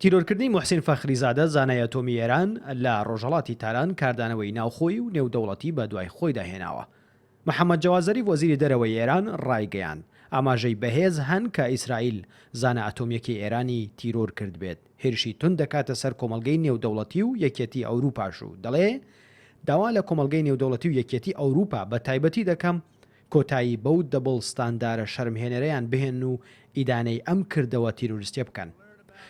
تیرۆرکردنی موحسین فەخریزادە زانای ئەتۆمی ئێران لە ڕۆژهەڵاتی تاران کاردانەوەی ناوخۆی و نێودەوڵەتی بە دوای خۆی داهێناوە. محەممەد جەواد وەزیری دەرەوەی ئێران ڕایگەیان ئاماژەی بەهێز هەن کە ئیسرائیل زانە ئەتۆمیەکی ئێرانی تیرۆر کرد بێت، هێرشی تون دەکاتە سەر کۆمەڵگەی نێودەوڵەتی و یەکێتی ئەوروپاش و دەڵێ داوا لە کۆمەڵگەی نێودەوڵەتی و یەکێتی ئەوروپا بە تایبەتی دەکەم کۆتایی بەو دەبڵ ستاندارە شەرمهێنەرەیان بهێن و ئیدانەی ئەم کردەوە تیرۆریستیە بکەن.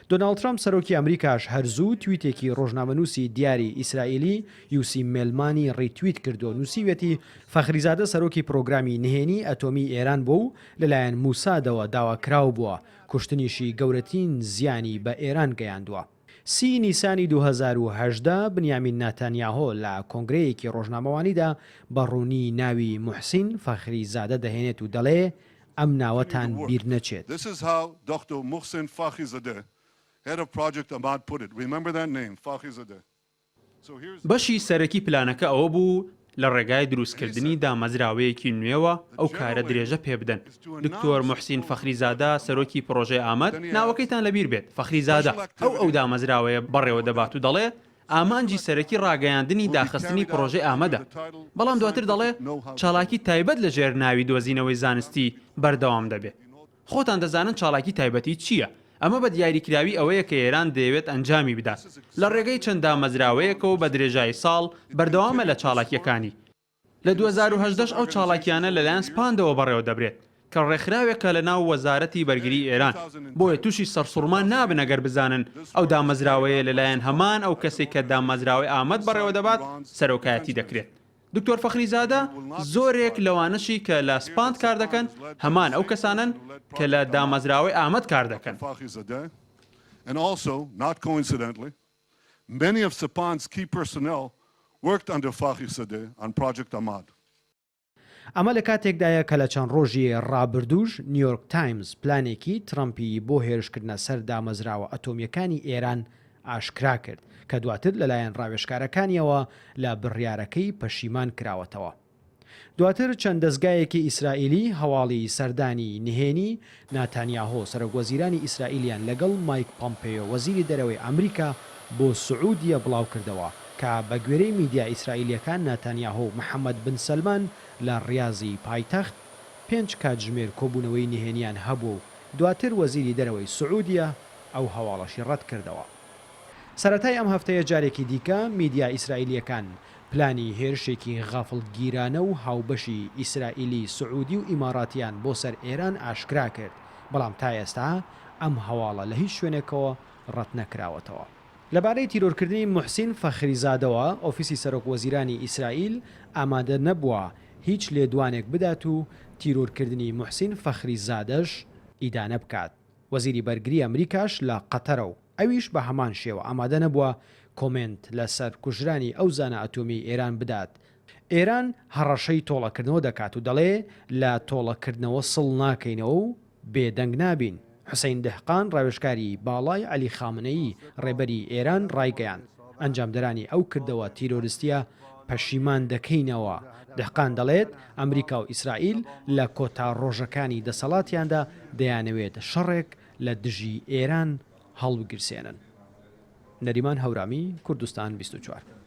دۆناڵد ترامپ سەرۆکی ئەمریکاش هەرزوو تویتێکی ڕۆژنامەنووسی دیاری ئیسرائیلی یوسی مێلمانی ڕیتویت کردو نووسیوێتی فەخریزادە سەرۆکی پرۆگرامی نهێنی ئەتۆمی ئێران بوو و لەلایەن موسادەوە داواکراو بووە کوشتنیشی گەورەترین زیانی بە ئێران گەیاندووە. 30 نیسانی 2018 بنیامین ناتانیاهۆ لە کۆنگرەیەکی ڕۆژنامەوانیدا بەڕوونی ناوی موحسین فەخریزادە دەهێنێت و دەڵێ ئەم ناوەتان بیر نەچێت. بەشی سەرەکی پلانەکە ئەوە بوو لە ڕێگای دروستکردنی دامەزراوەیەکی نوێوە ئەو کارە درێژە پێ بدەن. دکتۆر موحسین فەخریزادە سەرۆکی پرۆژەی ئامەد ناوەکەیتان لەبیر بێت. فەخریزادە ئەو دامەزراوەیە بەڕێوە دەبات و دەڵێ ئامانجی سەرەکی ڕاگەیاندنی داخستنی پرۆژەی ئامەدە. بەڵام دواتر دەڵێ چالاکی تایبەت لە ژێر ناوی دۆزینەوەی زانستی بەردەوام دەبێت. خۆتان دەزانن چالاکی تایبەتی چییە؟ ئەمە بە دیاریکراوی ئەوەیە کە ئێران دەیەوێت ئەنجامی بدات لە ڕێگەی چەند دامەزراوەیەکەوە بە درێژایی ساڵ بەردەوامە لە چالاکیەکانی. لە 2018 ئەو چالاکیانە لەلایەن سپاندەوە بەڕێوە دەبرێت کە ڕێکخراوێکە لە ناو وەزارەتی بەرگری ئێران بۆیە تووشی سەرسوڕمان نابن ئەگەر بزانن ئەو دامەزراوەیە لەلایەن هەمان ئەو کەسێک کە دامەزراوەی ئامەد بەڕێوە دەبات سەرۆکایەتی دەکرێت. دکتۆر فەخریزادە زۆرێک لەوانشی کە لە سپاند کار دەکەن هەمان ئەو کەسانن کە لە دامەزراوەی ئامەد کار دەکەن. ئەمە لە کاتێکدایە کە لە چەند ڕۆژی ڕابردووش نیویۆرک تایمز پلانێکی ترامپی بۆ هێرشکردنە سەر دامەزراوە ئەتۆمیەکانی ئێران ئاشکرا کرد کە دواتر لەلایەن ڕاوێژکارەکانیەوە لە بڕیارەکەی پەشیمان کراوەتەوە. دواتر چەند دەستگایەکی ئیسرائیلی هەواڵی سەردانی نهێنی ناتانیاهۆ سەرۆکوەزیرانی ئیسرائیلیان لەگەڵ مایک پۆمپێۆ وەزیری دەرەوەی ئەمریکا بۆ سعودیە بڵاو کردەوە کە بە گوێرەی میدیا ئیسرائیلیەکان ناتانیاهۆ و محەممەد بن سەلمان لە ڕیازی پایتەخت 5 کاتژمێر کۆبوونەوەی نهێنیان هەبوو و دواتر وەزیری دەرەوەی سعودیە ئەو هەواڵەشی ڕەت کردەوە. سەرەتای ئەم هەفتەیە جارێکی دیکە میدیا ئیسرائیلیەکان پلانی هێرشێکی غافڵگیرانە و هاوبەشی ئیسرائیلی سعودی و ئیماراتیان بۆ سەر ئێران ئاشکرا کرد، بەڵام تا ئێستا ئەم هەواڵە لە هیچ شوێنێکەوە ڕەت نەکراوەتەوە. لەبارەی تیرۆرکردنی موحسین فەخریزادەوە ئۆفیسی سەرۆکوەزیرانی ئیسرائیل ئامادە نەبووە هیچ لێدوانێک بدات و تیرۆرکردنی موحسین فەخریزادەش ئیدانە بکات. وەزیری بەرگری ئەمریکاش لە قەتەرە و ئەویش بە هەمان شێوە ئامادە نەبووە کۆمنت لەسەر کوژرانی ئەو زانە ئەتۆمی ئێران بدات. ئێران هەڕەشەی تۆڵەکردنەوە دەکات و دەڵێ لە تۆڵەکردنەوە سڵ ناکەینەوە و بێدەنگ نابین. حوسەین دەهقان ڕاوێژکاری باڵای عەلی خامنەیی ڕێبەری ئێران ڕایگەیان ئەنجامدەرانی ئەو کردەوە تیرۆریستیە پەشیمان دەکەینەوە. دەهقان دەڵێت ئەمریکا و ئیسرائیل لە کۆتا ڕۆژەکانی دەسەڵاتیاندا دەیانەوێت شەڕێک لە دژی ئێران هەڵبگرسێنن. نەریمان هەورامی، کوردستان 24.